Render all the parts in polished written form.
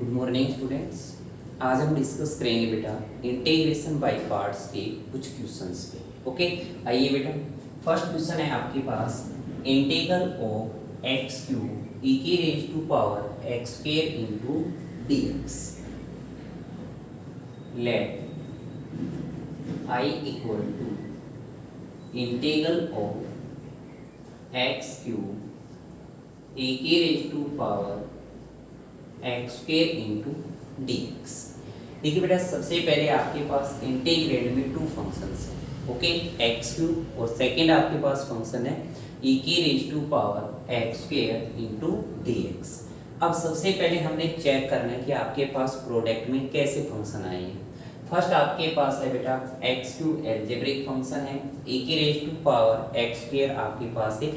Good morning students. आज हम discuss करेंगे बेटा इंटीग्रेशन बाय पार्ट्स के कुछ क्वेश्चंस पे। ओके, आइए बेटा, फर्स्ट क्वेश्चन है आपके पास, integral of x cube e की raise to power x square into d x. Let I equal to integral of x cube e की raise to power x square into d x. देखिए बेटा, सबसे पहले आपके पास इंटीग्रेंड में टू फंक्शंस हैं। ओके, एक्स क्यूब और सेकंड आपके पास फंक्शन है ई की raise to power x square into d x. अब सबसे पहले हमने चेक करना है कि आपके पास प्रोडक्ट में कैसे फंक्शन आए हैं। फर्स्ट आपके पास है बेटा एक्स क्यूब एल्जेब्रिक फंक्शन है, ई की raise to power x square आपके पास एक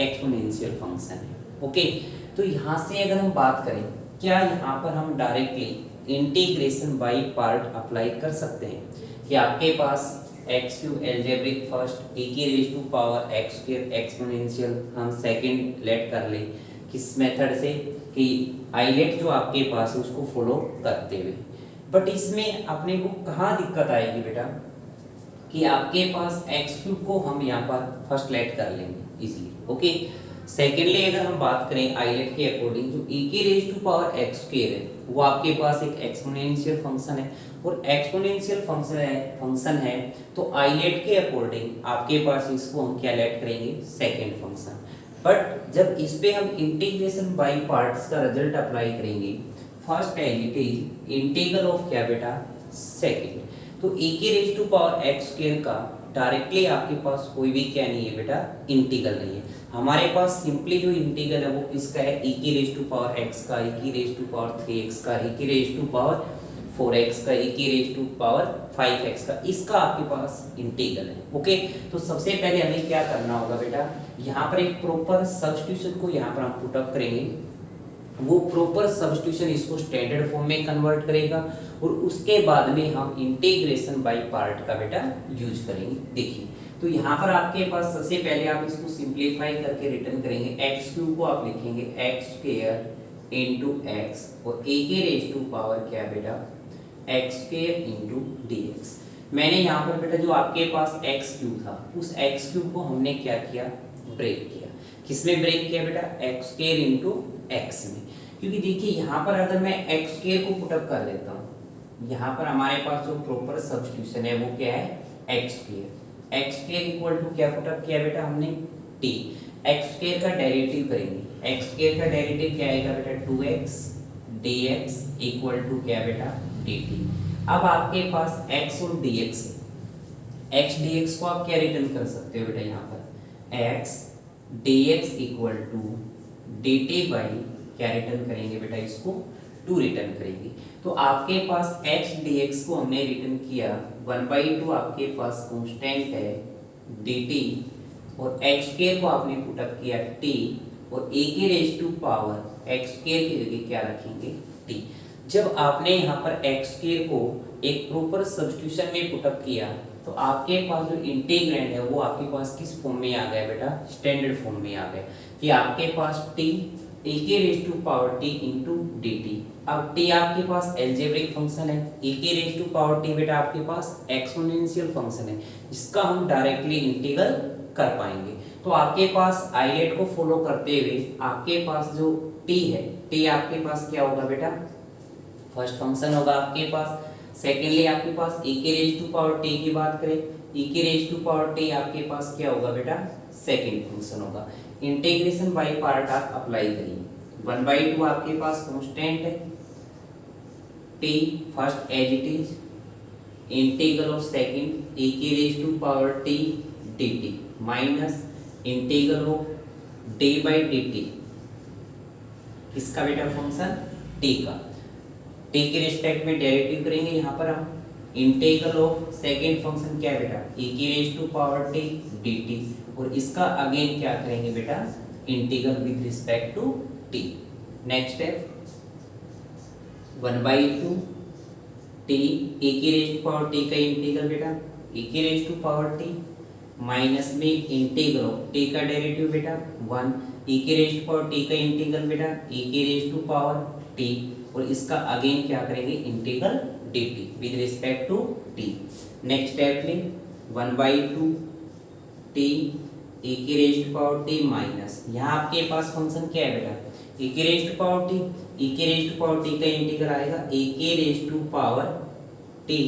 एक्सपोनेंशियल फंक्शन है। ओके, तो यहाँ से अगर हम बात करें, क्या यहाँ पर हम directly integration by part apply कर सकते हैं कि आपके पास x cube algebraic first e की raise to power x square exponential हम सेकंड लेट कर ले किस मेथड से कि आइलेट जो आपके पास है उसको फॉलो करते हुए। बट इसमें अपने को कहाँ दिक्कत आएगी बेटा कि आपके पास एक्स क्यूब को हम यहाँ पर फर्स्ट लेट कर लेंगे इजीली। ओके, सेकेंडली अगर हम बात करें आइलेट के अकॉर्डिंग, जो ई की raise to power x square है वो आपके पास एक एक्सपोनेंशियल फंक्शन है और एक्सपोनेंशियल फंक्शन है तो आइलेट के अकॉर्डिंग आपके पास इसको हम क्या लेट करेंगे, सेकेंड फंक्शन। बट जब इस पे हम इंटीग्रेशन बाय पार्ट्स का रिजल्ट अप्लाई करेंगे, फर्स्ट है इट इज इंटीग्रल ऑफ क्या बेटा, सेकेंड। तो ई की raise to power x square का डायरेक्टली आपके पास कोई भी क्या नहीं है बेटा, इंटीग्रल नहीं है। हमारे पास सिंपली जो इंटीग्रल है वो किसका है, ई की रेज टू पावर एक्स का, ई की रेज टू पावर 3x का, ई की रेज टू पावर 4x का, ई की रेज टू पावर 5x का, इसका आपके पास इंटीग्रल है। ओके, तो सबसे पहले हमें क्या करना होगा बेटा, यहाँ पर एक प्रॉपर सब्स्टिट्यूशन को यहाँ पर हम पुटअप करेंगे। वो प्रॉपर सब्स्टिट्यूशन इसको स्टैंडर्ड फॉर्म में कन्वर्ट करेगा और उसके बाद में हम इंटीग्रेशन बाय पार्ट का बेटा यूज करेंगे। देखिए, तो यहाँ पर आपके पास सबसे पहले आप इसको सिंप्लीफाई करके रिटर्न करेंगे। एक्स क्यूब को आप लिखेंगे एक्स स्क्वायर इंटू एक्स और ए के रेज टू पावर क्या बेटा, x square into d x. मैंने यहाँ पर बेटा जो आपके पास एक्स क्यूब था उस एक्स क्यूब को हमने क्या किया, ब्रेक किया। किसमें ब्रेक किया बेटा, एक्स स्क्वायर इंटू एक्स में। क्योंकि देखिए यहाँ पर अगर मैं एक्स स्क्वायर को पुटअप कर देता हूँ, यहाँ पर हमारे पास जो प्रॉपर सब्स्टिट्यूशन है वो क्या है, x square. X square equal to क्या पुटअप किया बेटा हमने, टी। एक्स स्क्वायर का डेरिवेटिव करेंगे, एक्स स्क्वायर का डेरिवेटिव क्या आएगा बेटा, 2x dx इक्वल टू क्या बेटा, dt। अब आपके पास x और dx है, x dx को आप क्या रिटर्न कर सकते हो बेटा, यहाँ पर x dx equal to dt by क्या रिटर्न करेंगे बेटा, इसको 2 रिटर्न करेंगे। तो आपके पास x dx को हमने रिटर्न किया 1/2, आपके पास कांस्टेंट है dt और x स्क्वायर को आपने पुटअप किया t और a के raise to power x square की जगह क्या रखेंगे, t। जब आपने यहाँ पर x स्क्वायर को एक प्रॉपर सब्स्टिट्यूशन में पुटअप किया तो आपके पास जो इंटीग्रेंड है वो आपके पास किस फॉर्म में आ गया बेटा, स्टैंडर्ड फॉर्म में आ गया कि आपके पास t e के raise to power t into d t. अब t आपके पास एल्जेब्रिक फंक्शन है, e के रेज टू पावर t बेटा आपके पास एक्सपोनेंशियल फंक्शन है जिसका हम डायरेक्टली इंटीग्रल कर पाएंगे। तो आपके पास आइलेट को फॉलो करते हुए आपके पास जो t है, t आपके पास क्या होगा बेटा, फर्स्ट फंक्शन होगा आपके पास। सेकेंडली आपके पास e के रेज टू पावर t की बात करें, e के रेज टू पावर t आपके पास क्या होगा बेटा, सेकेंड फंक्शन होगा। इंटीग्रेशन बाय पार्ट आप अप्लाई करिए, 1/2 आपके पास कांस्टेंट है, t first as it is, integral of second e की raise to power t dt minus integral of d by dt, किसका बेटा फंक्शन, t का। t के रिस्पेक्ट में डेरिवेटिव करेंगे यहाँ पर हम, इंटीग्रल ऑफ सेकेंड फंक्शन क्या है बेटा, e की raise to power t dt और इसका अगेन क्या करेंगे बेटा, integral with respect to t। Next step 1/2 t e की रेज टू पावर t का इंटीग्रल बेटा, e की raise to power t minus में इंटीग्रल ऑफ t का डेरिवेटिव बेटा 1, e की रेज टू पावर t का इंटीग्रल बेटा e की रेज टू पावर t और इसका अगेन क्या करेंगे integral dt with respect to t। Next step में 1/2 t e की रेज़्ड पावर t माइनस, यहाँ आपके पास फंक्शन क्या है बेटा e की रेज़्ड पावर t, e की रेज़्ड पावर t का इंटीग्रल आएगा e की रेज़्ड टू पावर t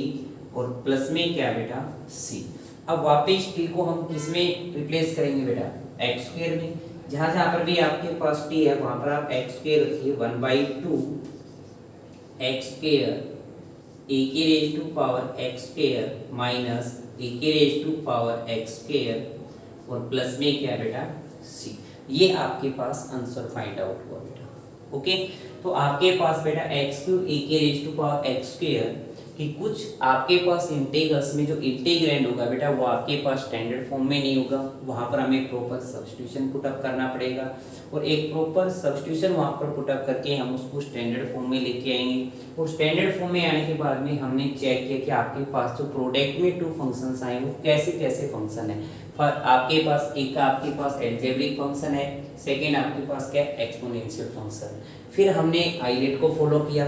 और प्लस में क्या बेटा c। अब वापस t को हम किस में रिप्लेस करेंगे बेटा एक्स स्क्वायर में, जहाँ जहाँ पर भी आपके पास t है वहाँ पर आप एक्स स्क्वायर रखिए 1/2 एक्स स्क्वायर e की raise to power x square minus e की raise to power x square और प्लस में क्या बेटा c। ये आपके पास आंसर फाइंड आउट हुआ बेटा। ओके, तो आपके पास बेटा एक्स क्यूब e की raise to power x square कि कुछ आपके पास इंटीग्रल्स में जो इंटीग्रैंड होगा बेटा वो आपके पास स्टैंडर्ड फॉर्म में नहीं होगा, वहाँ पर हमें प्रॉपर सब्स्टिट्यूशन पुटअप करना पड़ेगा और एक प्रॉपर सब्स्टिट्यूशन वहाँ पर पुटअप करके हम उसको स्टैंडर्ड फॉर्म में लेके आएंगे। और स्टैंडर्ड फॉर्म में आने के बाद में हमने चेक किया कि आपके पास जो प्रोडक्ट में 2 फंक्शंस आए वो कैसे कैसे फंक्शन है। फर्स्ट आपके पास एक आपके पास एल्जेब्रिक फंक्शन है, सेकेंड आपके पास क्या एक्सपोनेंशियल फंक्शन। फिर हमने आइलेट को फॉलो किया,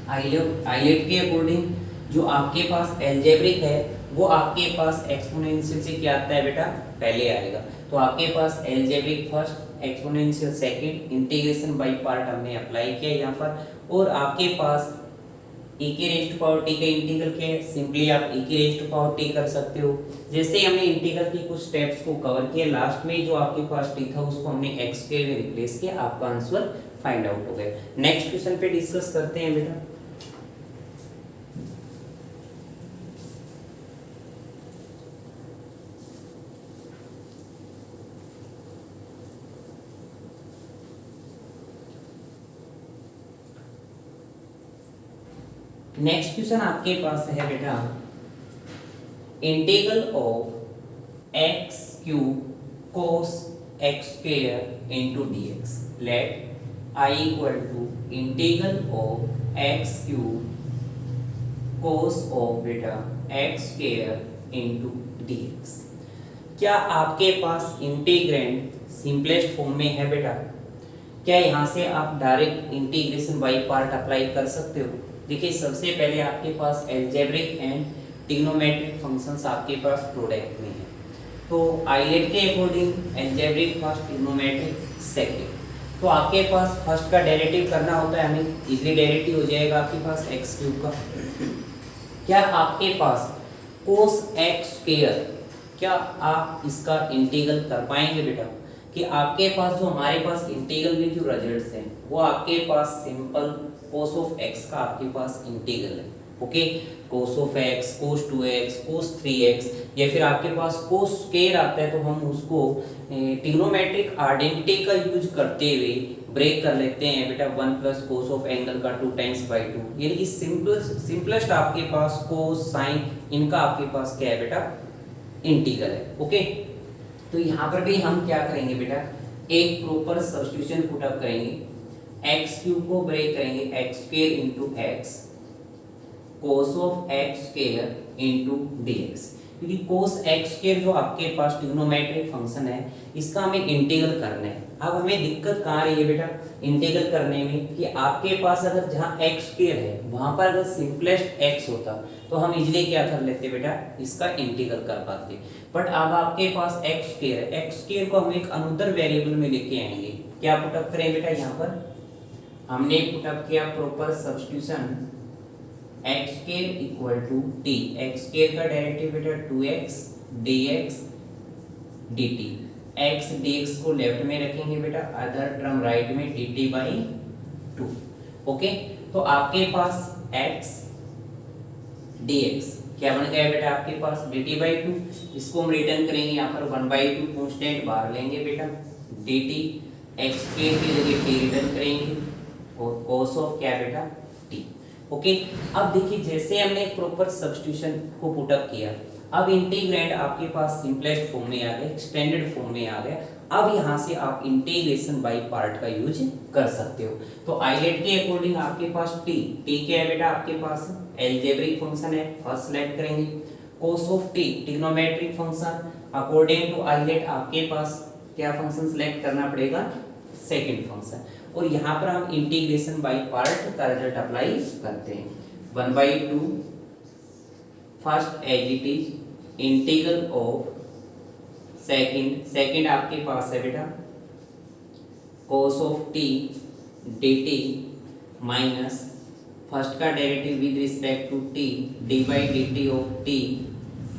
आइलेट के अकॉर्डिंग जो आपके पास एल्जेब्रिक है वो आपके पास एक्सपोनेंशियल से क्या आता है बेटा पहले आएगा। तो आपके पास algebraic first, exponential second, integration by part हमने अप्लाई किया यहाँ पर। और आपके पास e की रेज़ टू पावर t का इंटीग्रल क्या है, सिंपली आप e की रेज़ टू पावर t कर सकते हो। जैसे हमने इंटीग्रल की कुछ स्टेप्स को कवर किया, लास्ट में जो आपके पास t था उसको हमने x स्क्वायर में रिप्लेस किया, आपका आंसर फाइंड आउट हो गया। नेक्स्ट क्वेश्चन पे डिस्कस करते हैं बेटा। नेक्स्ट क्वेश्चन आपके पास है बेटा integral of x cube cos x square into dx। Let I equal to integral of x cube cos of बेटा एक्स स्क्वायर इनटू dx। क्या आपके पास इंटीग्रैंड सिंपलेस्ट फॉर्म में है बेटा? क्या यहाँ से आप direct integration by part apply कर सकते हो? देखिए सबसे पहले आपके पास एल्जेब्रिक एंड ट्रिग्नोमेट्रिक फंक्शंस आपके पास प्रोडक्ट में है, तो आइलेट के according algebraic first, trigonometric second. तो आपके पास फर्स्ट का डेरिवेटिव करना होता है, हमें इजीली डेरिवेटिव हो जाएगा आपके पास एक्स क्यूब का। क्या आपके पास कोस एक्स स्क्वायर, क्या आप इसका इंटीग्रल कर पाएंगे बेटा? कि आपके पास जो हमारे पास इंटीग्रल में जो रिजल्ट्स हैं वो आपके पास सिंपल cos ऑफ x का आपके पास इंटीग्रल है। Okay, cos of x, cos 2x, cos 3x, या फिर आपके पास cos स्क्वायर आता है तो हम उसको ट्रिग्नोमेट्रिक आइडेंटिटी का यूज करते हुए ब्रेक कर लेते हैं बेटा 1 प्लस cos ऑफ एंगल का 2 टाइम्स बाई 2, यानी कि सिंपलेस्ट आपके पास cos sin इनका आपके पास क्या है बेटा इंटीग्रल है। ओके, तो यहाँ पर भी हम क्या करेंगे बेटा एक प्रॉपर सब्स्टिट्यूशन पुटअप करेंगे, एक्स क्यूब को ब्रेक करेंगे x square into x cos of x square into dx, क्योंकि कोस एक्स स्क्वायर जो आपके पास ट्रिग्नोमेट्रिक फंक्शन है इसका हमें इंटीग्रल करना है। अब हमें दिक्कत कहाँ रही है बेटा इंटीग्रल करने में कि आपके पास अगर जहाँ एक्स स्क्वायर है वहाँ पर अगर सिंपलेस्ट एक्स होता तो हम इजीली क्या कर लेते बेटा इसका इंटीग्रल कर पाते, बट अब आपके पास एक्स स्क्वायर है, एक्स स्क्वायर को हम एक अनदर वेरिएबल में लेके आएंगे। क्या पुटअप करें बेटा यहाँ पर हमने पुटअप किया proper substitution x square equal to t, x square का डेरिवेटिव बेटा 2x dx dt, x dx को लेफ्ट में रखेंगे बेटा, अदर टर्म राइट में dt बाई 2। ओके, तो आपके पास x dx क्या बन गया बेटा आपके पास dt बाई 2, इसको हम रिटर्न करेंगे यहाँ पर 1/2 कांस्टेंट बाहर लेंगे बेटा, dt x स्क्वायर की जगह t रिटर्न करेंगे और cos ऑफ क्या बेटा t। ओके, अब देखिए जैसे हमने एक प्रॉपर सब्स्टिट्यूशन को पुटअप किया, अब इंटीग्रैंड आपके पास सिंपलेस्ट फॉर्म में आ गया, स्टैंडर्ड फॉर्म में आ गया। अब यहाँ से आप इंटीग्रेशन बाय पार्ट का यूज कर सकते हो। तो आइलेट के अकॉर्डिंग आपके पास t क्या है बेटा आपके पास एल्जेब्रिक फंक्शन है, फर्स्ट सेलेक्ट करेंगे। cos of t trigonometric function, according to ILATE आपके पास क्या फंक्शन सेलेक्ट करना पड़ेगा सेकेंड फंक्शन, और यहाँ पर हम इंटीग्रेशन बाय पार्ट का रिजल्ट अप्लाई करते हैं। 1/2 first as it is integral of second आपके पास है बेटा cos of t dt minus first का derivative with respect to t dy dt of t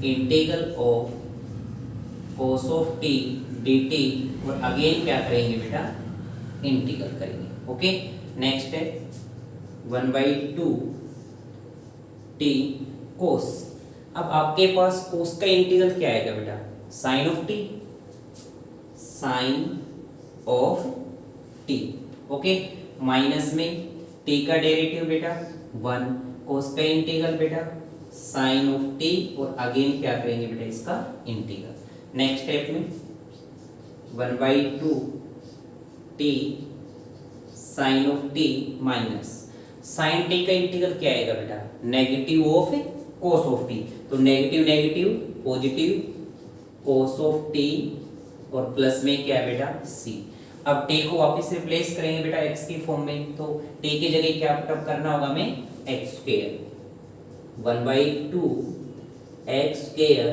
integral of cos of t dt, और again क्या करेंगे बेटा इंटीग्रल करेंगे। ओके, नेक्स्ट है 1/2 t cos। अब आपके पास cos का इंटीग्रल क्या आएगा बेटा, sine of t, sine of t। Okay, minus में t का डेरिवेटिव बेटा 1, cos का इंटीग्रल बेटा साइन ऑफ t, और अगेन क्या करेंगे बेटा इसका इंटीग्रल। नेक्स्ट स्टेप में 1/2 t sine of t minus sine t का इंटीग्रल क्या आएगा बेटा, negative of cos of t, तो negative negative positive cos of t, और प्लस में क्या है बेटा c। अब t को वापस रिप्लेस करेंगे बेटा x की फॉर्म में, तो t की जगह क्या पुटअप करना होगा हमें x square 1/2 x square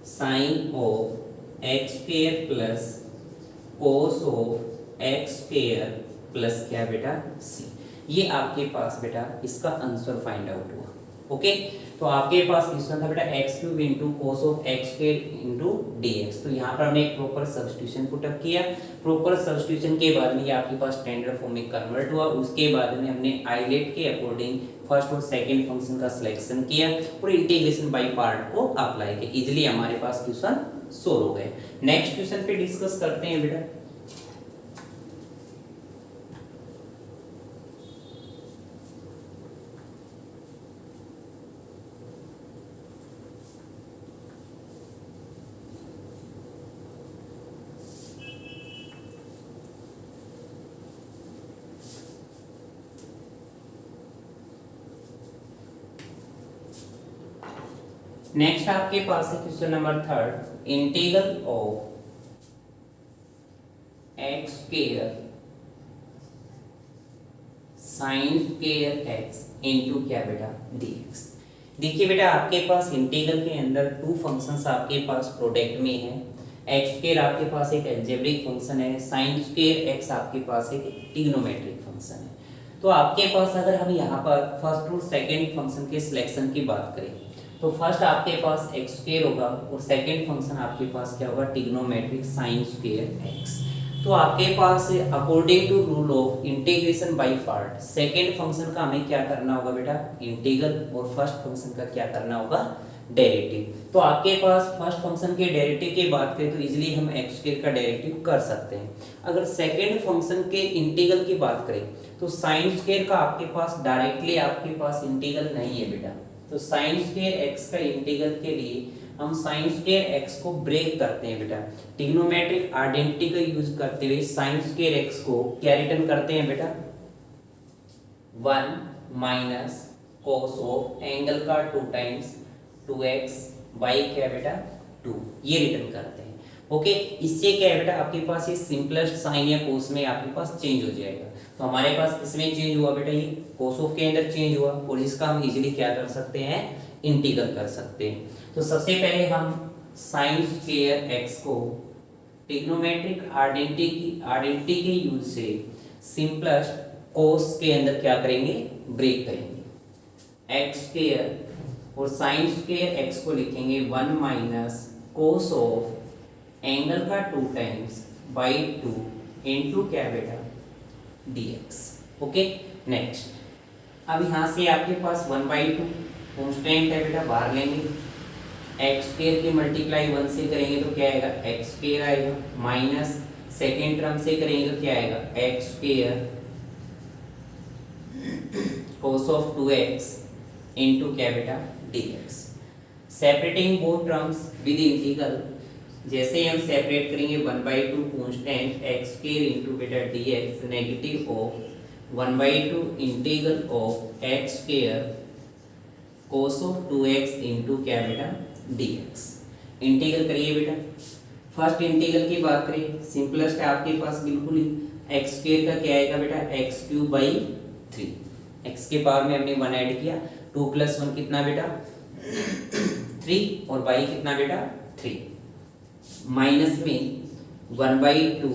sine of x square plus cos of x square plus क्या बेटा c। ये आपके पास बेटा इसका आंसर फाइंड आउट हुआ। ओके, तो आपके पास क्वेश्चन था बेटा x³ into cos of x square into dx। तो यहाँ पर हमने एक प्रॉपर सब्स्टिट्यूशन पुटअप किया। प्रॉपर सब्स्टिट्यूशन के बाद में ये आपके पास स्टैंडर्ड फॉर्म में कन्वर्ट हुआ। उसके बाद में हमने आइलेट के अकॉर्डिंग फर्स्ट और सेकंड फंक्शन का सिलेक्शन किया और इंटीग्रेशन बाय पार्ट को अप्लाई किया। इजीली हमारे पास क्वेश्चन सोल्व हो गए। नेक्स्ट क्वेश्चन पे डिस्कस करते हैं बेटा। नेक्स्ट आपके पास है question number 3, integral of x square sine square x into क्या बेटा dx। देखिए बेटा आपके पास इंटीग्रल के अंदर टू फंक्शंस आपके पास प्रोडक्ट में है। x स्क्वायर आपके पास एक अलजेब्रिक फंक्शन है, साइन स्क्वायर x आपके पास एक ट्रिग्नोमेट्रिक फंक्शन है। तो आपके पास अगर हम यहाँ पर फर्स्ट और सेकंड फंक्शन के सिलेक्शन की बात करें तो फर्स्ट आपके पास एक्स स्क्वायर होगा और सेकंड फंक्शन आपके पास क्या होगा ट्रिग्नोमेट्रिक साइन स्क्वायर एक्स। तो आपके पास according to rule of integration by part second function का हमें क्या करना होगा बेटा इंटीग्रल, और फर्स्ट फंक्शन का क्या करना होगा डेरिवेटिव। तो आपके पास फर्स्ट फंक्शन के डेरिवेटिव की बात करें तो इजीली हम एक्स स्क्वायर का डेरिवेटिव कर सकते हैं। अगर सेकंड फंक्शन के इंटीग्रल की बात करें तो साइन स्क्वायर का आपके पास डायरेक्टली आपके पास इंटीग्रल नहीं है बेटा। तो साइन स्क्वायर एक्स का इंटीग्रल के लिए हम साइन स्क्वायर एक्स को ब्रेक करते हैं बेटा। ट्रिग्नोमेट्रिक आइडेंटिटी का यूज करते हुए साइन स्क्वायर एक्स को क्या रिटर्न करते हैं बेटा 1 माइनस कोस ऑफ एंगल का 2 टाइम्स 2x बाई क्या बेटा 2, ये रिटर्न करते हैं। ओके, इससे क्या है बेटा आपके पास ये सिंपलेस्ट साइन या कोस में आपके पास चेंज हो जाएगा। तो हमारे पास इसमें चेंज हुआ बेटा, ये कोस ऑफ के अंदर चेंज हुआ और इसका हम इजीली क्या कर सकते हैं इंटीग्रल कर सकते हैं। तो सबसे पहले हम साइन स्क्वायर एक्स को ट्रिग्नोमेट्रिक आइडेंटिटी के यूज से सिंपलेस्ट कोस के अंदर क्या करेंगे ब्रेक करेंगे। एक्स स्क्वायर और साइन स्क्वायर एक्स को लिखेंगे 1 माइनस कोस ऑफ एंगल का 2 टाइम्स बाई 2 इंटू क्या बेटा dx। ओके, नेक्स्ट अब यहाँ से आपके पास 1/2 कॉन्स्टेंट है बेटा, बाहर लेंगे। एक्स स्क्वायर की मल्टीप्लाई 1 से करेंगे तो क्या आएगा एक्स स्क्वायर आएगा, माइनस सेकेंड टर्म से करेंगे तो क्या आएगा x square cos of 2x into क्या बेटा dx। Separating both terms with integral, जैसे हम सेपरेट करेंगे 1/2 कांस्टेंट x स्क्वायर इनटू बेटा dx negative of 1/2 integral of x square cos of 2x into क्या बेटा dx। इंटीग्रल करिए बेटा, फर्स्ट इंटीग्रल की बात करें, सिंपलेस्ट है आपके पास बिल्कुल ही, एक्स स्क्वायर का क्या आएगा बेटा, एक्स क्यूब बाई 3, एक्स के पावर में हमने 1 ऐड किया, 2 + 1 कितना बेटा 3, और बाई कितना बेटा 3, माइनस में 1/2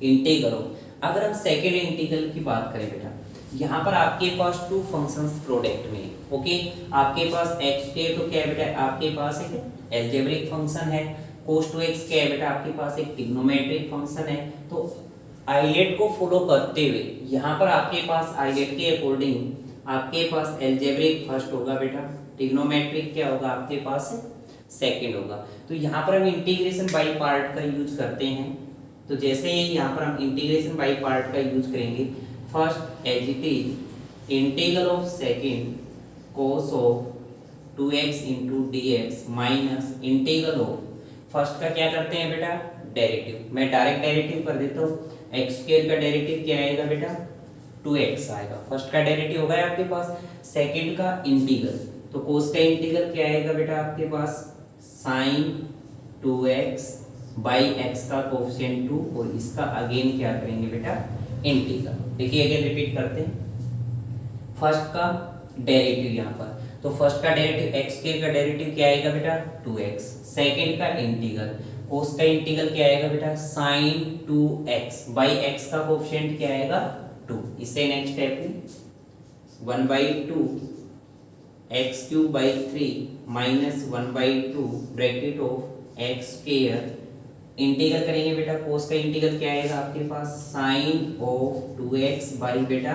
इंटीग्रल। अगर हम सेकेंड इंटीग्रल की बात करें बेटा, यहाँ पर आपके पास टू फंक्शंस प्रोडक्ट में, ओके, आपके पास एक्स स्क्वायर तो क्या है बेटा, आपके पास एक एल्जेब्रिक फंक्शन है, cos 2x क्या है बेटा, आपके पास एक ट्रिग्नोमेट्रिक फंक्शन है। तो आइलेट को फॉलो करते हुए यहाँ पर आपके पास आइलेट के अकॉर्डिंग आपके पास एल्जेब्रिक फर्स्ट होगा बेटा, ट्रिग्नोमेट्रिक क्या होगा आपके पास सेकंड होगा। तो यहाँ पर हम इंटीग्रेशन बाय पार्ट का यूज करते हैं। तो जैसे यहाँ पर हम इंटीग्रेशन बाय पार्ट का यूज करेंगे, first as it is integral of second cos of 2x into dx minus integral of first का क्या करते हैं बेटा, डेरिवेटिव। मैं डायरेक्ट डेरिवेटिव कर देता हूँ, एक्स स्क्वायर का डेरिवेटिव क्या आएगा बेटा 2x आएगा, फर्स्ट का डेरिवेटिव होगा आपके पास, सेकंड का इंटीग्रल, तो कोस का इंटीग्रल क्या आएगा बेटा आपके पास sin 2x बाई एक्स का कोफिशिएंट 2, और इसका अगेन क्या करेंगे बेटा इंटीग्रल। देखिए अगेन रिपीट करते हैं, फर्स्ट का डेरिवेटिव यहाँ पर, तो फर्स्ट का डेरिवेटिव एक्स स्क्वायर का डेरिवेटिव क्या आएगा बेटा 2x, सेकंड का इंटीग्रल, कोस का इंटीग्रल क्या आएगा बेटा sin 2x बाई एक्स का कोफिशिएंट क्या आएगा 2। इससे नेक्स्ट स्टेप में 1/2 x cube by 3 minus 1/2 bracket of x square, integral करेंगे बेटा, कोस का इंटीग्रल क्या आएगा आपके पास sin ऑफ 2x बाई बेटा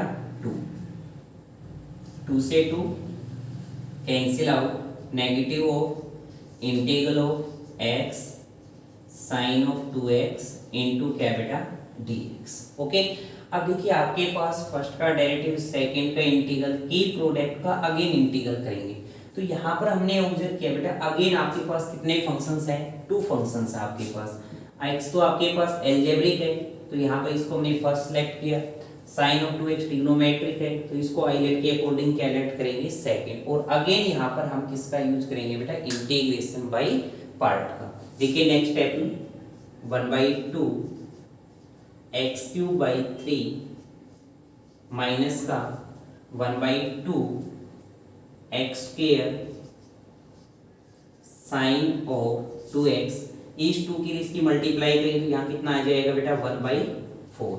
2 से 2 cancel out, negative of integral of x sin of 2x into क्या बेटा dx। ओके, अब देखिए आपके पास फर्स्ट का डेरिवेटिव सेकंड का इंटीग्रल की प्रोडक्ट का अगेन इंटीग्रल करेंगे। तो यहाँ पर हमने ऑब्जर्व किया बेटा अगेन आपके पास कितने फंक्शंस हैं, टू फंक्शंस है आपके पास। x तो आपके पास एल्जेब्रिक है, तो यहाँ पर इसको हमने फर्स्ट सेलेक्ट किया, sin ऑफ 2x ट्रिग्नोमेट्रिक है, तो इसको आइलेट के अकॉर्डिंग क्या लेट करेंगे सेकंड, और अगेन यहाँ पर हम किसका यूज करेंगे बेटा इंटीग्रेशन बाय पार्ट का। देखिए नेक्स्ट स्टेप में 1/2 x क्यूब बाई 3 माइनस का 1/2 x square sine of 2x, इस 2 की इसकी मल्टीप्लाई करेंगे तो यहाँ कितना आ जाएगा बेटा 1/4।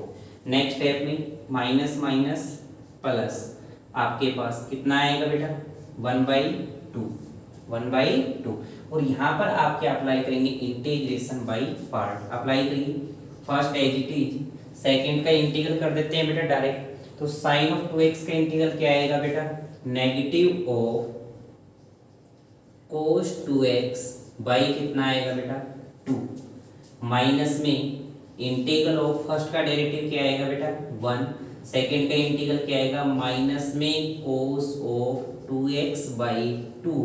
नेक्स्ट स्टेप में माइनस माइनस प्लस, आपके पास कितना आएगा बेटा 1/2, और यहाँ पर आप क्या अप्लाई करेंगे इंटीग्रेशन बाय पार्ट अप्लाई करिए। First as it is, second का इंटीग्रल कर देते हैं बेटा डायरेक्ट, तो साइन ऑफ 2x का इंटीग्रल क्या आएगा बेटा negative of cos 2x by कितना आएगा बेटा 2, माइनस में इंटीग्रल ऑफ फर्स्ट का डेरिवेटिव क्या आएगा बेटा 1, सेकंड का इंटीग्रल क्या आएगा माइनस में cos ऑफ 2x बाई 2,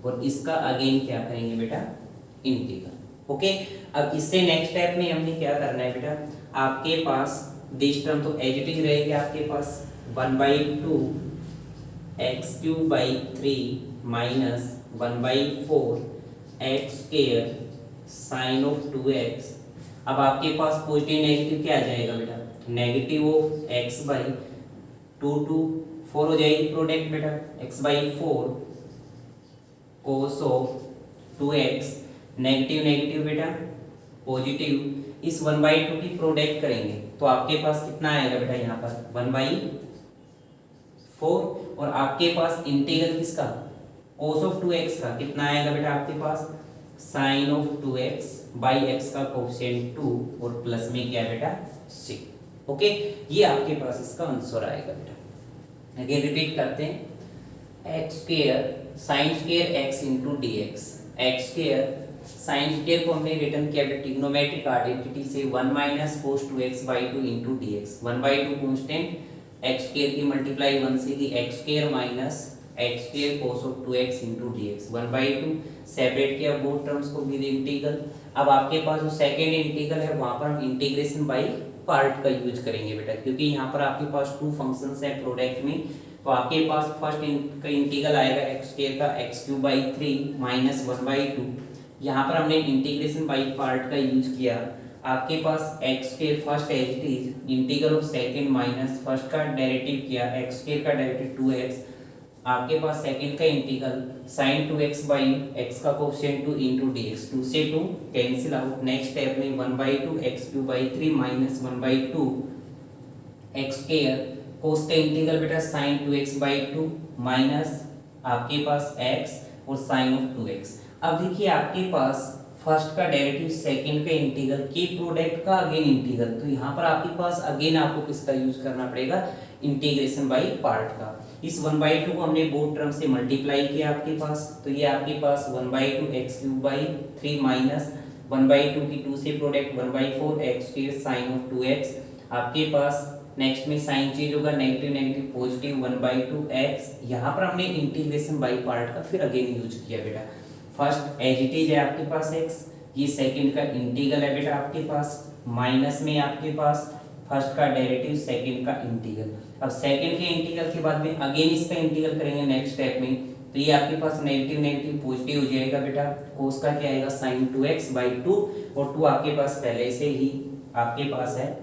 और इसका अगेन क्या करेंगे बेटा इंटीग्रल। ओके, अब इससे नेक्स्ट स्टेप में हमने क्या करना है बेटा, आपके पास दिस टर्म तो एज इट इज रहेगी आपके पास 1/2 x cube by 3 minus 1/4 x square sine of 2x। अब आपके पास पॉजिटिव नेगेटिव क्या आ जाएगा बेटा नेगेटिव ऑफ x बाई 2 4 हो जाएगी प्रोडक्ट बेटा, x/4 cos of 2x, negative negative बेटा पॉजिटिव, इस 1/2 की प्रोडक्ट करेंगे तो आपके पास कितना आएगा बेटा यहाँ पर 1/4, और आपके पास इंटीग्रल किसका cos ऑफ 2x का कितना आएगा बेटा आपके पास sin of 2x by x का कोफिशिएंट 2, और प्लस में क्या बेटा 6। ओके, ये आपके पास इसका आंसर आएगा बेटा। अगेन रिपीट करते हैं, x square sin square x into dx, x square sin square को हमने रिटर्न किया ट्रिग्नोमेट्रिक आइडेंटिटी से 1 minus cos 2x/2 into dx, 1/2 constant, x square की मल्टीप्लाई 1 से दी x square minus x square cos of 2x into dx, 1/2 separate किया both terms को with integral. अब आपके पास जो सेकेंड इंटीग्रल है वहां पर हम इंटीग्रेशन बाय पार्ट का यूज करेंगे बेटा, क्योंकि यहाँ पर आपके पास टू फंक्शंस है प्रोडक्ट में, तो आपके पास फर्स्ट का इंटीग्रल आएगा x स्क्वायर का x क्यूब बाई 3 माइनस 1/2 यहाँ पर हमने इंटीग्रेशन बाई पार्ट का यूज किया। आपके पास x square first as it is integral of second minus first का डेरिवेटिव किया एक्स स्क्वायर का डेरिवेटिव 2x, आपके पास सेकंड का integral sin 2x by x का कोफिशिएंट 2 इंटू डी एक्स, 2 से 2 कैंसिल आउट। नेक्स्ट स्टेप में 1/2 x cube by 3 minus 1/2 x square, cos का इंटीग्रल बेटा sin 2x बाई 2 माइनस आपके पास x और साइन ऑफ 2x। अब देखिए आपके पास फर्स्ट का डेरिवेटिव सेकंड का इंटीग्रल के प्रोडक्ट का अगेन इंटीग्रल, तो यहाँ पर आपके पास अगेन आपको किसका यूज करना पड़ेगा, इंटीग्रेशन बाई पार्ट का। इस 1/2 को हमने बोथ टर्म से मल्टीप्लाई किया आपके पास, तो ये आपके पास 1/2 एक्स क्यूब बाई 3 माइनस 1/2 की 2 से product 1/4 x square sine of 2x। आपके पास नेक्स्ट में साइन चेंज होगा, नेगेटिव नेगेटिव पॉजिटिव 1/2 x। यहाँ पर हमने इंटीग्रेशन बाई पार्ट का फिर अगेन यूज किया बेटा। फर्स्ट एज इट इज है आपके पास x, ये सेकंड का इंटीग्रल है बेटा आपके पास, माइनस में आपके पास फर्स्ट का डेरिवेटिव सेकंड का इंटीग्रल। अब सेकंड के इंटीग्रल के बाद में अगेन इसका इंटीग्रल करेंगे नेक्स्ट स्टेप में, तो ये आपके पास नेगेटिव नेगेटिव पॉजिटिव हो जाएगा बेटा। कोस का क्या आएगा sin 2x बाई 2, और 2 आपके पास पहले से ही आपके पास है,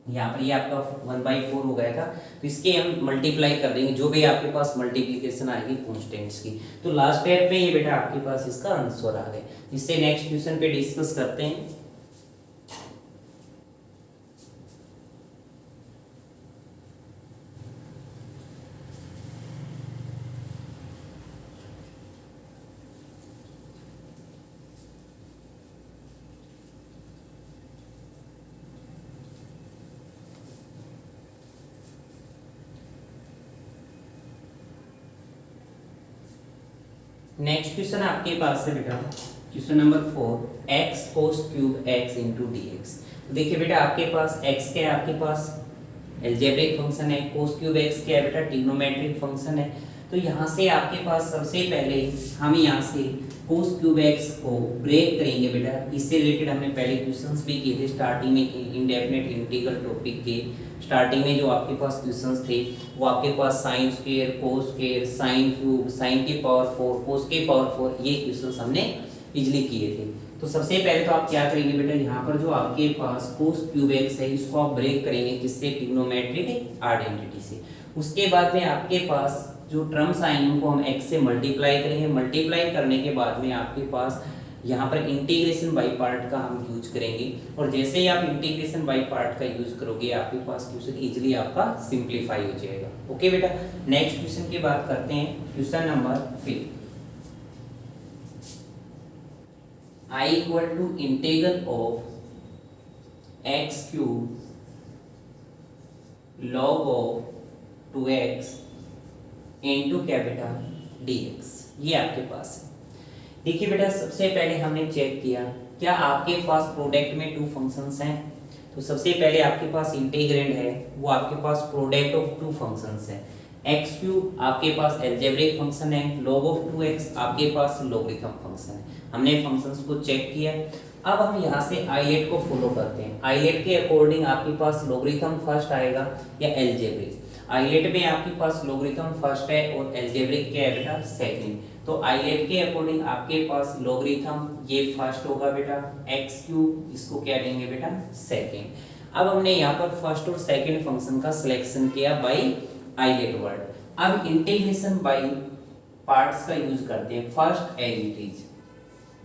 यहाँ पर ये आपका 1/4 हो गया था, तो इसके हम मल्टीप्लाई कर देंगे जो भी आपके पास मल्टीप्लिकेशन आएगी कॉन्स्टेंट्स की। तो लास्ट स्टेप में ये बेटा आपके पास इसका आंसर आ गया। इससे नेक्स्ट क्वेश्चन पे डिस्कस करते हैं। नेक्स्ट क्वेश्चन आपके पास है बेटा question number 4, x cos cube x into d x. देखिए बेटा आपके पास x क्या है, आपके पास एल्जेब्रिक फंक्शन है, कोस क्यूब एक्स क्या है बेटा ट्रिग्नोमेट्रिक फंक्शन है। तो यहाँ से आपके पास सबसे पहले हम यहाँ से कोस क्यूब एक्स को ब्रेक करेंगे बेटा। इससे रिलेटेड हमने पहले क्वेश्चंस भी किए थे स्टार्टिंग में, इंडेफिनिट इंटीग्रल टॉपिक के स्टार्टिंग में जो आपके पास क्वेश्चंस थे वो आपके पास sine square, cos square, sine cube, sine की पावर 4, कोस की पावर 4, ये क्वेश्चंस हमने इजीली किए थे। तो सबसे पहले तो आप क्या करेंगे बेटा, यहाँ पर जो आपके पास कोस क्यूब एक्स है इसको आप ब्रेक करेंगे किससे, ट्रिग्नोमेट्रिक आइडेंटिटी से। उसके बाद में आपके पास जो टर्म्स आएंगे उनको हम x से मल्टीप्लाई करेंगे। मल्टीप्लाई करने के बाद में आपके पास यहाँ पर इंटीग्रेशन बाई पार्ट का हम यूज करेंगे, और जैसे ही आप इंटीग्रेशन बाई पार्ट का यूज करोगे आपके पास क्वेश्चन इजीली आपका सिंप्लीफाई हो जाएगा। ओके बेटा, नेक्स्ट क्वेश्चन की बात करते हैं, question number 5। I equal to integral of x cube log of 2x into क्या बेटा dx, ये आपके पास है। देखिए बेटा सबसे पहले हमने चेक किया क्या आपके पास प्रोडक्ट में 2 फंक्शंस हैं, तो सबसे पहले आपके पास इंटीग्रेंड है वो आपके पास प्रोडक्ट ऑफ 2 फंक्शंस है। एक्स क्यूब आपके पास एल्जेब्रिक फंक्शन है, log ऑफ 2x आपके पास लॉगरिथम फंक्शन है। हमने फंक्शंस को चेक किया। अब हम यहाँ से आइलेट को फॉलो करते हैं। आइलेट के अकॉर्डिंग आपके पास लॉगरिथम फर्स्ट आएगा या एल्जेब्रिक। आइलेट में आपके पास लॉगरिथम फर्स्ट है और एल्जेब्रिक क्या है बेटा सेकंड। तो आइलेट के अकॉर्डिंग आपके पास लॉगरिथम ये फर्स्ट होगा बेटा, एक्स क्यूब इसको क्या लेंगे बेटा सेकंड। अब हमने यहाँ पर फर्स्ट और सेकंड फंक्शन का सिलेक्शन किया बाई आइलेट वर्ड। अब इंटीग्रेशन बाई पार्ट्स का यूज करते हैं। First as it is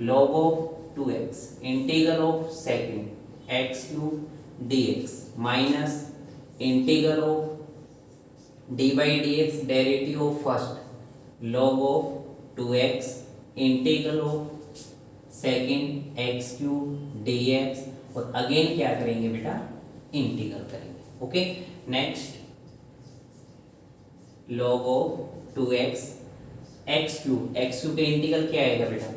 log of 2x integral of second x cube dx minus integral of d by d x derivative of first log of 2x integral of second x cube dx, और again क्या करेंगे बेटा integral करेंगे। Okay, next log of 2x x cube का integral क्या आएगा बेटा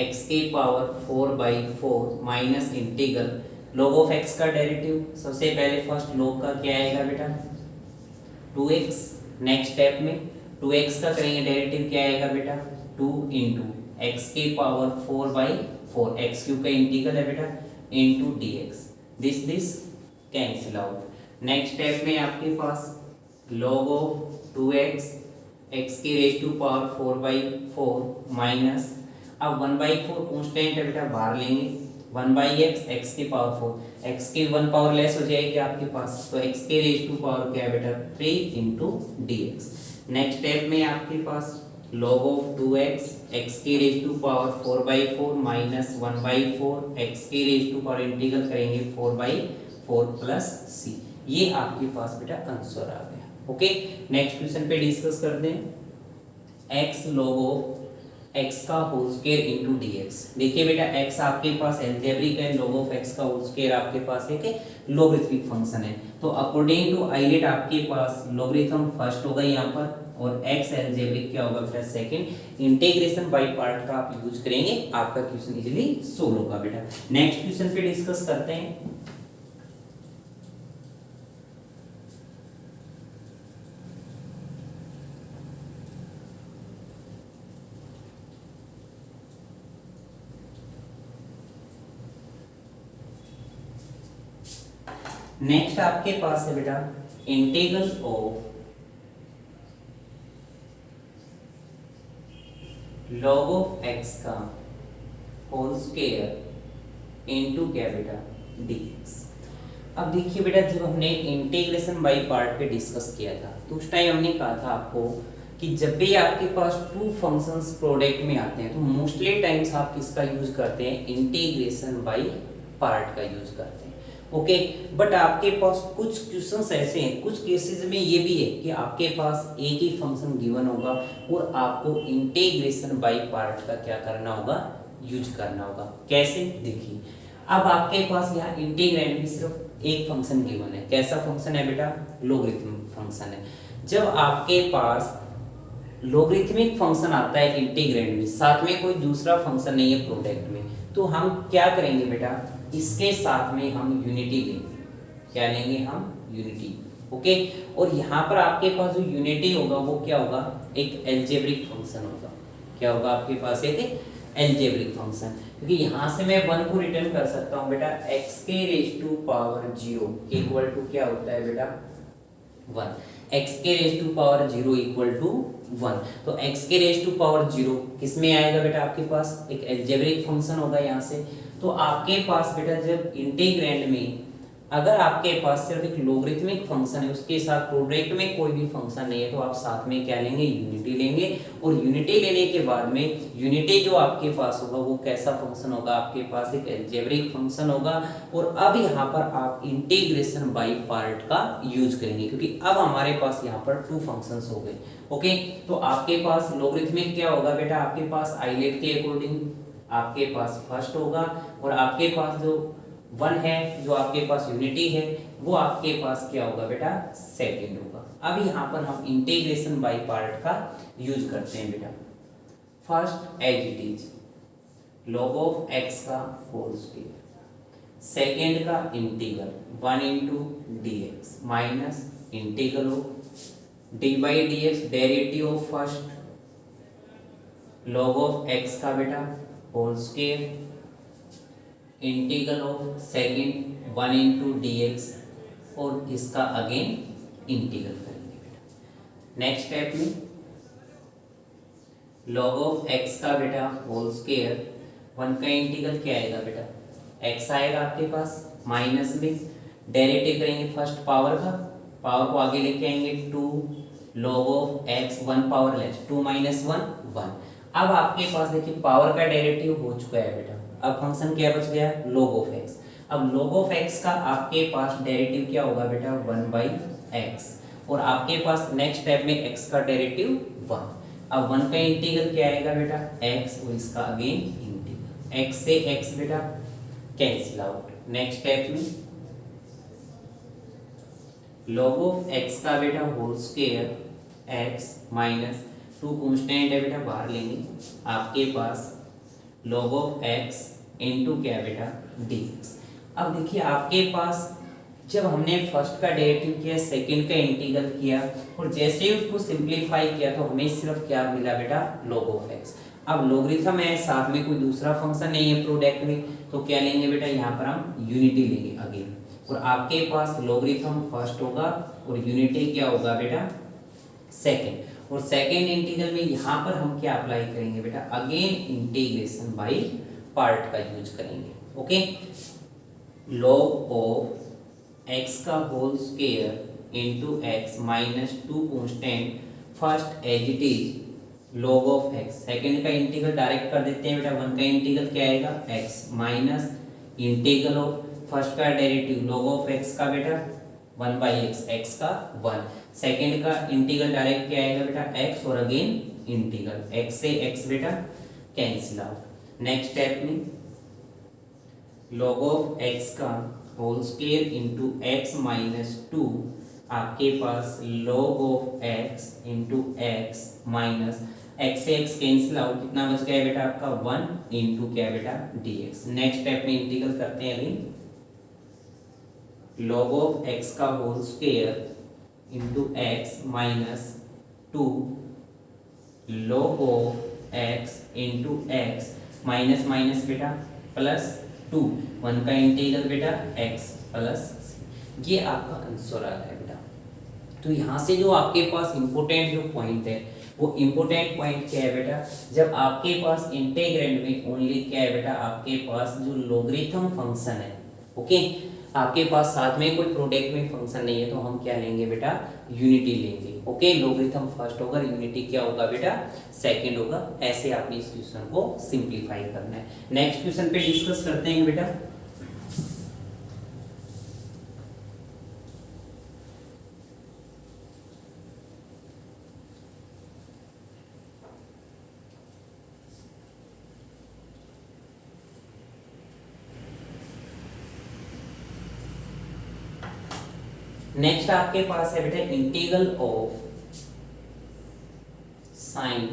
x की power 4/4 minus integral log of x का डेरिवेटिव, सबसे पहले फर्स्ट log का क्या आएगा बेटा 2x। नेक्स्ट स्टेप में 2x का करेंगे डेरिवेटिव क्या आएगा बेटा 2 इंटू एक्स की पावर 4/4, एक्स क्यूब का इंटीग्रल है बेटा into dx, this cancel out. Next step में आपके पास log ऑफ 2x एक्स की रेज टू पावर 4/4 माइनस अब 1/4 कॉन्स्टेंट है बेटा, बाहर लेंगे 1/x, x की पावर 4, x की 1 पावर लेस हो जाएगी आपके पास, तो x के रेज टू पावर क्या है बेटा 3 इंटू dx। नेक्स्ट स्टेप में आपके पास log ऑफ 2x, x की raise to power 4/4 minus 1/4, x की रेज टू पावर इंटीग्रल करेंगे 4/4 प्लस c। ये आपके पास बेटा आंसर आ गया। ओके, नेक्स्ट क्वेश्चन पे डिस्कस करते हैं। x log ऑफ x का होल स्क्वायर इंटू dx। देखिए बेटा x आपके पास एल्जेब्रिक है, log ऑफ x का होल स्क्वायर आपके पास एक लॉगरिथमिक फंक्शन है। तो अकॉर्डिंग टू आइलेट आपके पास लॉगरिथम फर्स्ट होगा यहाँ पर, और x एल्जेब्रिक क्या होगा बेटा सेकंड। इंटीग्रेशन बाय पार्ट का आप यूज करेंगे, आपका क्वेश्चन इजीली सोल्व होगा बेटा। नेक्स्ट क्वेश्चन पे डिस्कस करते हैं। नेक्स्ट आपके पास है बेटा integral of log of x का होल स्क्वायर इनटू क्या बेटा dx। अब देखिए बेटा, जब हमने इंटीग्रेशन बाय पार्ट पे डिस्कस किया था तो उस टाइम हमने कहा था आपको कि जब भी आपके पास टू फंक्शंस प्रोडक्ट में आते हैं तो मोस्टली टाइम्स आप किसका यूज करते हैं, इंटीग्रेशन बाय पार्ट का यूज करते हैं। ओके, बट आपके पास कुछ क्वेश्चंस ऐसे हैं, कुछ केसेस में ये भी है कि आपके पास एक ही फंक्शन गिवन होगा और आपको इंटीग्रेशन बाय पार्ट का क्या करना होगा, यूज करना होगा। कैसे, देखिए अब आपके पास यहाँ इंटीग्रैंड में सिर्फ एक फंक्शन गिवन है। कैसा फंक्शन है बेटा, लॉगरिथमिक फंक्शन है। जब आपके पास लॉगरिथमिक फंक्शन आता है इंटीग्रैंड में, साथ में कोई दूसरा फंक्शन नहीं है प्रोडक्ट में, तो हम क्या करेंगे बेटा, इसके साथ में हम यूनिटी लेंगे। क्या लेंगे हम, यूनिटी। ओके, और यहाँ पर आपके पास जो यूनिटी होगा वो क्या होगा, एक एल्जेब्रिक फंक्शन होगा। क्या होगा आपके पास, एक एल्जेब्रिक फंक्शन, क्योंकि यहाँ से मैं 1 को रिटर्न कर सकता हूँ बेटा x के raise to power 0 equal to क्या होता है बेटा 1। x के raise to power 0 equal to 1। तो x के रेज टू पावर 0 किस में आएगा बेटा, आपके पास एक एल्जेब्रिक फंक्शन होगा यहाँ से। तो आपके पास बेटा जब इंटीग्रैंड में अगर आपके पास सिर्फ एक लॉगरिथमिक फंक्शन है, उसके साथ प्रोडक्ट में कोई भी फंक्शन नहीं है, तो आप साथ में क्या लेंगे, यूनिटी लेंगे। और यूनिटी लेने के बाद में यूनिटी जो आपके पास होगा वो कैसा फंक्शन होगा, आपके पास एक एल्जेब्रिक फंक्शन होगा। और अब यहाँ पर आप इंटीग्रेशन बाय पार्ट का यूज करेंगे, क्योंकि अब हमारे पास यहाँ पर टू फंक्शंस हो गए। ओके, तो आपके पास लॉगरिथमिक क्या होगा बेटा, आपके पास आइलेट के अकॉर्डिंग आपके पास फर्स्ट होगा, और आपके पास जो 1 है, जो आपके पास यूनिटी है, वो आपके पास क्या होगा बेटा, सेकंड होगा। अब यहाँ पर हम इंटीग्रेशन बाय पार्ट का यूज करते हैं बेटा। First as it is log of x का होल स्क्वायर, सेकंड का integral 1 into dx minus integral of d by d x, derivative of first log of x का बेटा whole square, integral of second 1 into dx, और इसका again integral करेंगे बेटा। Next step में log of x का बेटा होल स्क्वायर, 1 का इंटीग्रल क्या आएगा बेटा, x आएगा आपके पास, माइनस में डेरिवेटिव करेंगे फर्स्ट पावर का, पावर को आगे लेके आएंगे 2 log of x 1 power less 2 minus 1 1। अब आपके पास देखिए पावर का डेरिवेटिव हो चुका है बेटा, अब फंक्शन क्या बच गया, log ऑफ x। अब log ऑफ x का आपके पास डेरिवेटिव क्या होगा बेटा 1/x, और आपके पास नेक्स्ट स्टेप में x का डेरिवेटिव 1। अब 1 का इंटीग्रल क्या आएगा बेटा x, और इसका अगेन इंटीग्रल, x से x बेटा कैंसिल आउट। नेक्स्ट स्टेप में log ऑफ x का बेटा whole square x minus 2 constant है बेटा, बाहर लेंगे, आपके पास log ऑफ x इंटू क्या बेटा dx। अब देखिए आपके पास जब हमने फर्स्ट का डेरिवेटिव किया, सेकंड का इंटीग्रल किया, और जैसे ही उसको सिंपलीफाई किया तो हमें सिर्फ क्या मिला बेटा log ऑफ x। अब लॉगरिथम है, साथ में कोई दूसरा फंक्शन नहीं है प्रोडक्ट में, तो क्या लेंगे बेटा, यहाँ पर हम यूनिटी लेंगे अगेन, और आपके पास लॉगरिथम फर्स्ट होगा और यूनिटी क्या होगा बेटा सेकंड। और सेकेंड इंटीग्रल में यहाँ पर हम क्या अप्लाई करेंगे बेटा, अगेन इंटीग्रेशन बाय पार्ट का यूज करेंगे। ओके, log ऑफ एक्स का whole square into x minus 2 constant, first as it is log of x, second का इंटीग्रल डायरेक्ट कर देते हैं बेटा, वन का इंटीग्रल क्या आएगा x minus integral of first का डेरिवेटिव log ऑफ एक्स का बेटा 1/x, एक्स का 1, सेकेंड का इंटीग्रल डायरेक्ट क्या आएगा बेटा एक्स और अगेन इंटीग्रल, एक्स से एक्स बेटा कैंसिल आउट। नेक्स्ट स्टेप में log ऑफ एक्स का whole square into x minus 2, आपके पास log of x into x minus x से एक्स कैंसिल आउट, कितना बच गया बेटा आपका 1 इंटू क्या बेटा dx। नेक्स्ट स्टेप में इंटीग्रल करते हैं अभी, log ऑफ एक्स का whole square into x minus 2 log of x into x minus minus बेटा प्लस 2, वन का इंटीग्रल बेटा एक्स प्लस, ये आपका आंसर आ रहा है बेटा। तो यहाँ से जो आपके पास इंपोर्टेंट जो पॉइंट है, वो इंपोर्टेंट पॉइंट क्या है बेटा, जब आपके पास इंटीग्रेंड में ओनली क्या है बेटा, आपके पास जो लोगरिथम फंक्शन है, ओके, आपके पास साथ में कोई प्रोडक्ट में फंक्शन नहीं है, तो हम क्या लेंगे बेटा, यूनिटी लेंगे। ओके, लोगरिथम फर्स्ट होगा, यूनिटी क्या होगा बेटा सेकंड होगा। ऐसे आपने इस क्वेश्चन को सिंप्लीफाई करना है। नेक्स्ट क्वेश्चन पे डिस्कस करते हैं बेटा। नेक्स्ट आपके पास है बेटा integral of sine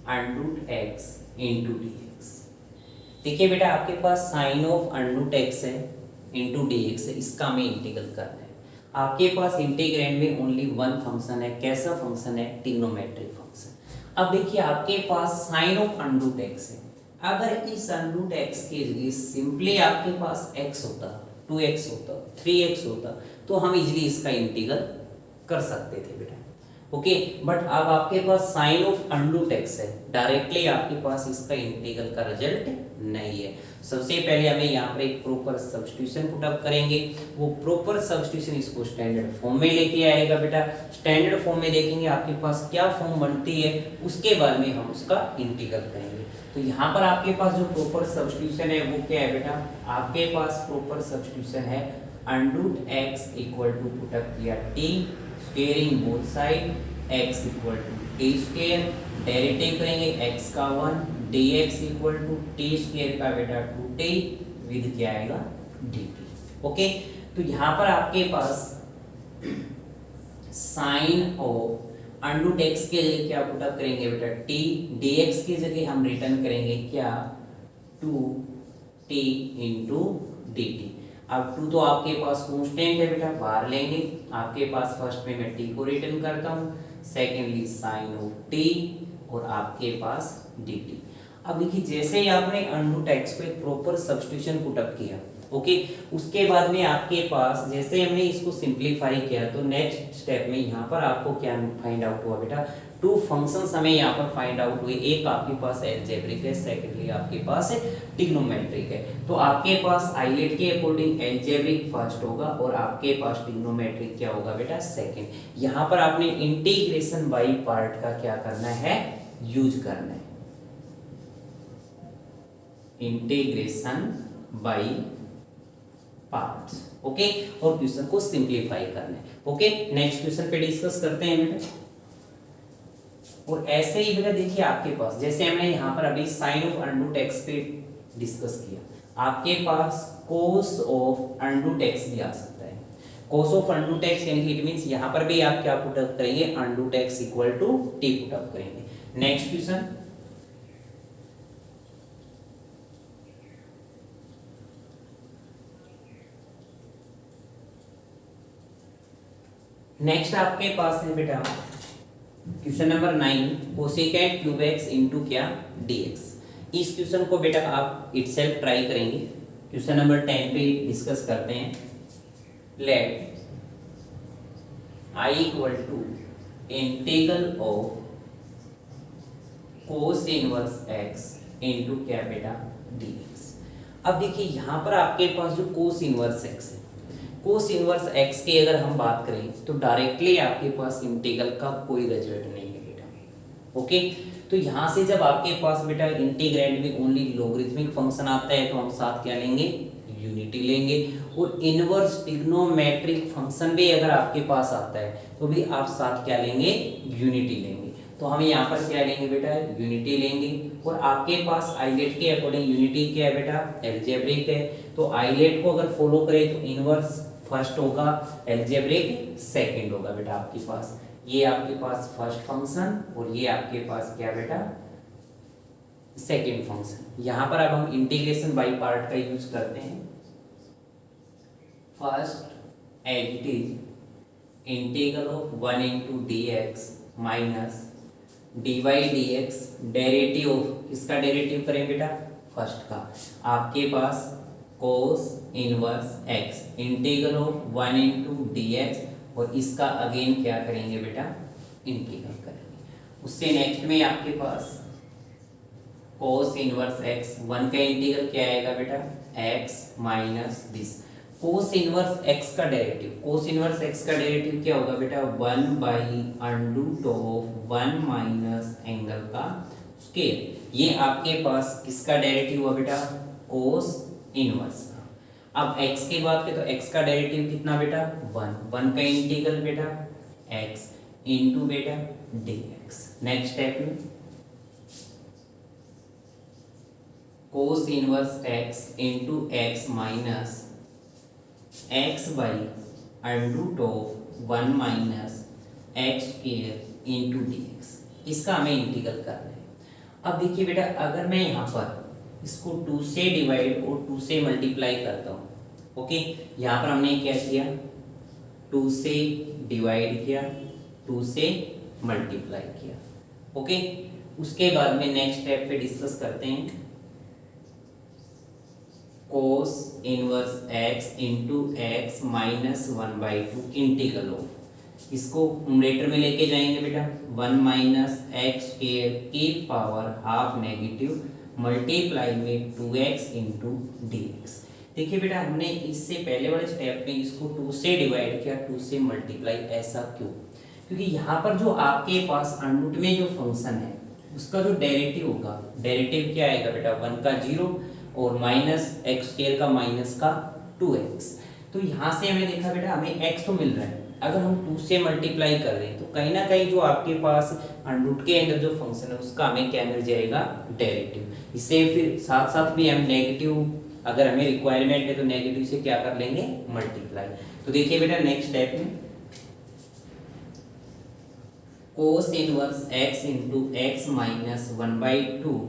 under root x into d x. देखिए बेटा, आपके पास sine of under root x है इंटू डी एक्स है, इसका हमें इंटीग्रल करना है। आपके पास इंटीग्रेंड में ओनली वन फंक्शन है, कैसा फंक्शन है, ट्रिग्नोमेट्रिक फंक्शन। अब देखिए आपके पास sine of under root x है, अगर इस अंडर रूट एक्स के जगह सिंपली आपके पास x होता, 2x होता, 3x होता, तो हम इजीली इसका इंटीग्रल कर सकते थे बेटा। ओके, बट अब आपके पास sine of under root x है, डायरेक्टली आपके पास इसका इंटीग्रल का रिजल्ट नहीं है। सबसे पहले हमें यहाँ पर एक प्रॉपर सब्स्टिट्यूशन पुट अप करेंगे, वो प्रॉपर सब्स्टिट्यूशन इसको स्टैंडर्ड फॉर्म में लेके आएगा बेटा। स्टैंडर्ड फॉर्म में देखेंगे आपके पास क्या फॉर्म बनती है, उसके बाद में हम उसका इंटीग्रल करेंगे। तो यहाँ पर आपके पास जो प्रॉपर सब्स्टिट्यूशन है वो क्या है बेटा, आपके पास प्रॉपर सब्स्टिट्यूशन है under root x equal to put up किया t, squaring both side, x equal to t square, derivative करेंगे x का 1, dx equal to t square का बेटा 2t विद क्या आएगा dt। ओके, तो यहाँ पर आपके पास sine of under root x के जगह क्या पुट अप करेंगे बेटा t, dx की जगह हम रिटर्न करेंगे क्या 2t इंटू dt। अब 2 तो आपके पास कांस्टेंट है बेटा, बाहर लेंगे। आपके पास फर्स्ट में मैं t को रिटर्न करता हूँ, सेकेंडली साइन ऑफ t और आपके पास dt। अब देखिए जैसे ही आपने अंडर रूट एक्स को एक प्रॉपर सब्स्टिट्यूशन पुट अप किया, ओके, उसके बाद में आपके पास जैसे हमने इसको सिंप्लीफाई किया, तो नेक्स्ट स्टेप में यहाँ पर आपको क्या फाइंड आउट हुआ बेटा, 2 फंक्शंस हमें यहाँ पर फाइंड आउट हुए। एक आपके पास अलजेब्रिक है, सेकेंडली आपके पास ट्रिग्नोमेट्रिक है। तो आपके पास आइलेट के अकॉर्डिंग अलजेब्रिक फर्स्ट होगा और आपके पास ट्रिग्नोमेट्रिक क्या होगा बेटा सेकेंड। यहाँ पर आपने इंटीग्रेशन बाय पार्ट का क्या करना है, यूज करना है, इंटीग्रेशन बाय पार्ट्स। ओके, और क्वेश्चन को सिंप्लीफाई करना है। ओके, नेक्स्ट क्वेश्चन पे डिस्कस करते हैं बेटा। और ऐसे ही बेटा देखिए आपके पास जैसे हमने यहाँ पर अभी sine of under root x पे डिस्कस किया, आपके पास cos of under root x भी आ सकता है। Cos of under root x यानी इट मींस यहाँ पर भी आप क्या पुट अप करेंगे, under root x equal to t put up करेंगे। नेक्स्ट क्वेश्चन, नेक्स्ट आपके पास है बेटा question number 9, cosecant cube x into क्या dx। इस क्वेश्चन को बेटा आप इटसेल्फ ट्राई करेंगे। क्वेश्चन नंबर 10 पे डिस्कस करते हैं। Let i equal to integral of cos inverse x into क्या बेटा dx। अब देखिए यहाँ पर आपके पास जो कोस इनवर्स एक्स है, कोस इनवर्स एक्स की अगर हम बात करें तो डायरेक्टली आपके पास इंटीग्रल का कोई रिजल्ट नहीं है बेटा। ओके, तो यहाँ से जब आपके पास बेटा इंटीग्रैंड में ओनली लॉगरिथमिक फंक्शन आता है तो हम साथ क्या लेंगे, यूनिटी लेंगे। और इनवर्स ट्रिग्नोमेट्रिक फंक्शन भी अगर आपके पास आता है तो भी आप साथ क्या लेंगे, यूनिटी लेंगे। तो हम यहाँ पर क्या लेंगे बेटा, यूनिटी लेंगे। और आपके पास आइलेट के अकॉर्डिंग यूनिटी क्या है बेटा, अलजेब्रिक है। तो आइलेट को अगर फॉलो करें तो इनवर्स फर्स्ट होगा, अलजेब्रिक सेकंड होगा बेटा आपके पास। ये आपके पास फर्स्ट फंक्शन और ये आपके पास क्या बेटा, सेकंड फंक्शन। यहाँ पर अब हम इंटीग्रेशन बाय पार्ट का यूज करते हैं। First as it is integral of 1 into d x minus d y d x, derivative of, किसका डेरिवेटिव करें बेटा, फर्स्ट का। आपके पास cos inverse x integral of 1 into d x और इसका अगेन क्या करेंगे बेटा, इंटीग्रल करेंगे। उससे नेक्स्ट में आपके पास कोस इनवर्स एक्स, 1 का इंटीग्रल क्या आएगा बेटा, x minus this. Cos inverse x का डेरिवेटिव, कोस इनवर्स एक्स का डेरिवेटिव क्या होगा बेटा, 1 by under of 1 minus angle का स्क्वायर। ये आपके पास किसका डेरिवेटिव हुआ बेटा, कोस इनवर्स का। अब x की बात करें तो x का डेरिवेटिव कितना बेटा, 1 का इंटीग्रल बेटा x इंटू बेटा dx। नेक्स्ट स्टेप में cos inverse x into x minus x by under of 1 minus x square into dx। इसका हमें इंटीग्रल करना है। अब देखिए बेटा, अगर मैं यहाँ पर इसको 2 से डिवाइड और 2 से मल्टीप्लाई करता हूँ, ओके, यहाँ पर हमने क्या किया, 2 से डिवाइड किया, 2 से मल्टीप्लाई किया, ओके। उसके बाद में नेक्स्ट स्टेप पे डिस्कस करते हैं, कोस inverse x into x minus 1/2 integral of, इसको न्यूमरेटर में लेके जाएंगे बेटा, 1 माइनस एक्स स्क्वायर की पावर हाफ नेगेटिव मल्टीप्लाई में 2x इंटू dx। देखिए बेटा, हमने इससे पहले वाले स्टेप में इसको 2 से डिवाइड किया, 2 से मल्टीप्लाई, ऐसा क्यों, क्योंकि यहाँ पर जो आपके पास अंडर में जो फंक्शन है उसका जो डेरिवेटिव होगा, डेरिवेटिव क्या आएगा बेटा, 1 का 0 और माइनस एक्स स्क्वायर का माइनस का 2x। तो यहाँ से हमें देखा बेटा, हमें x तो मिल रहा है, अगर हम 2 से मल्टीप्लाई कर रहे हैं तो कहीं ना कहीं जो आपके पास अंडर के अंदर जो फंक्शन है उसका हमें क्या मिल जाएगा, डेरिवेटिव। इससे फिर साथ साथ भी हम नेगेटिव, अगर हमें रिक्वायरमेंट है तो नेगेटिव से क्या कर लेंगे, मल्टीप्लाई। तो देखिए बेटा, नेक्स्ट स्टेप में cos inverse x into x minus 1/2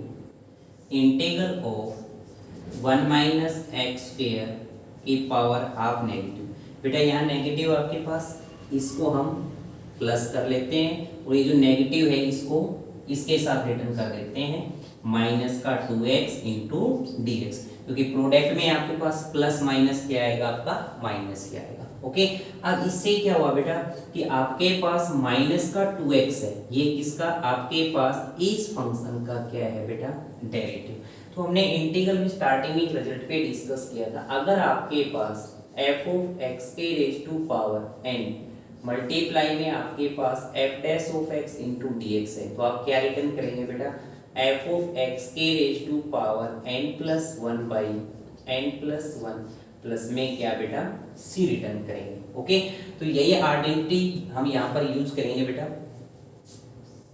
integral of 1 minus x square की पावर हाफ नेगेटिव। बेटा यहाँ नेगेटिव आपके पास, इसको हम प्लस कर लेते हैं और ये जो नेगेटिव है इसको इसके साथ रिटर्न कर देते हैं, माइनस का 2x इंटू dx, क्योंकि प्रोडक्ट में आपके पास प्लस माइनस क्या आएगा, आपका माइनस क्या आएगा, ओके। अब इससे क्या हुआ बेटा कि आपके पास माइनस का 2x है, ये किसका, आपके पास इस फंक्शन का क्या है बेटा, डेरिवेटिव। तो हमने इंटीग्रल में स्टार्टिंग में रिजल्ट पे डिस्कस किया था, अगर आपके पास f ऑफ x के raise to power n multiply में आपके पास f dash of x into dx है, तो आप क्या रिटर्न करेंगे बेटा, f ऑफ x के raise to power n plus 1 by n plus 1 plus में क्या बेटा, c रिटर्न करेंगे, ओके। तो यही आइडेंटिटी हम यहाँ पर यूज करेंगे बेटा,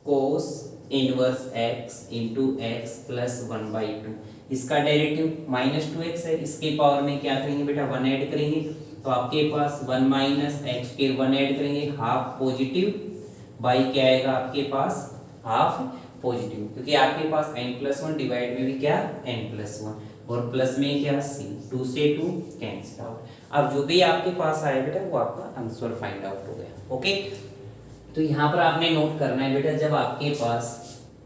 cos inverse x into x plus 1/2, इसका डेरिवेटिव माइनस 2x है, इसके पावर में क्या करेंगे बेटा, 1 ऐड करेंगे, तो आपके पास 1 माइनस एक्स स्क्वायर 1 ऐड करेंगे, हाफ पॉजिटिव बाई क्या आएगा आपके पास, हाफ पॉजिटिव, क्योंकि आपके पास n+1 डिवाइड में भी क्या, n+1 और प्लस में क्या, c, 2 से 2 कैंसिल आउट। अब जो भी आपके पास आया बेटा वो आपका आंसर फाइंड आउट हो गया, ओके। तो यहाँ पर आपने नोट करना है बेटा, जब आपके पास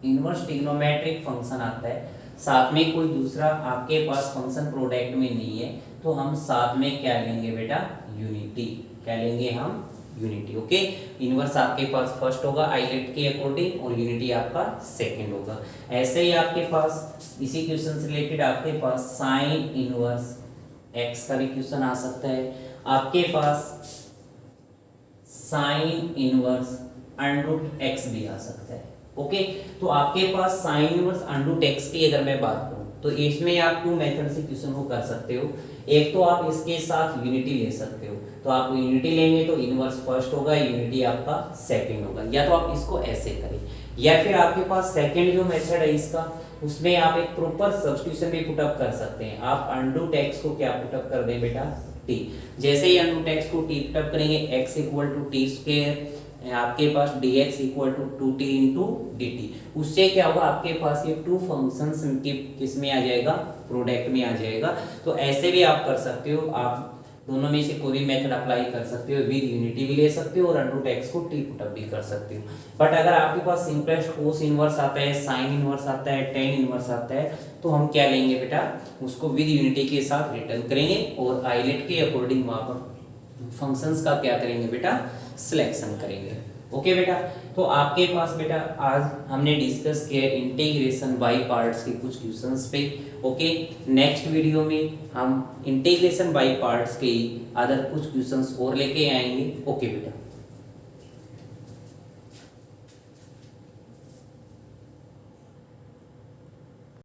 इनवर्स ट्रिग्नोमेट्रिक फंक्शन आता है, साथ में कोई दूसरा आपके पास फंक्शन प्रोडक्ट में नहीं है, तो हम साथ में क्या लेंगे बेटा, यूनिटी। क्या लेंगे हम, यूनिटी। ओके, इनवर्स आपके पास फर्स्ट होगा आइलेट के अकॉर्डिंग और यूनिटी आपका सेकंड होगा। ऐसे ही आपके पास इसी क्वेश्चन से रिलेटेड आपके पास साइन इनवर्स एक्स का भी क्वेश्चन आ सकता है, आपके पास साइन इनवर्स अंडरूट एक्स भी आ सकता है। ओके, तो आपके पास साइन इनवर्स अंडरूट एक्स की अगर मैं बात करूं तो इसमें आप टू मेथड से क्वेश्चन को कर सकते हो। एक तो आप इसके साथ यूनिटी ले सकते हो, तो आप यूनिटी लेंगे तो इनवर्स फर्स्ट होगा, यूनिटी आपका सेकंड होगा, या तो आप इसको ऐसे करें, या फिर आपके पास सेकंड जो मेथड है इसका, उसमें आप एक प्रॉपर सब्स्टिट्यूशन भी पुटअप कर सकते हैं। आप अंडरूट एक्स को क्या पुटअप कर दें बेटा, टी। जैसे ही अंडरूट एक्स को टी पुटअप करेंगे, x equal to t square, आपके पास dx equal to 2t into dt, उससे क्या होगा आपके पास ये टू फंक्शंस के किस में आ जाएगा, प्रोडक्ट में आ जाएगा। तो ऐसे भी आप कर सकते हो, आप दोनों में से कोई भी मेथड अप्लाई कर सकते हो, विद यूनिटी भी ले सकते हो और अंडरूट एक्स को टी पुटअप भी कर सकते हो। बट अगर आपके पास सिंपलेस्ट कोस इनवर्स आता है, साइन इनवर्स आता है, टेन इनवर्स आता है, तो हम क्या लेंगे बेटा, उसको विद यूनिटी के साथ रिटर्न करेंगे और आइलेट के अकॉर्डिंग वहां पर फंक्शंस का क्या करेंगे बेटा, सिलेक्शन करेंगे। ओके बेटा, तो आपके पास बेटा आज हमने डिस्कस किया इंटीग्रेशन बाय पार्ट्स के कुछ क्वेश्चंस पे। ओके, नेक्स्ट वीडियो में हम इंटीग्रेशन बाय पार्ट्स के अदर कुछ क्वेश्चंस और लेके आएंगे। ओके बेटा।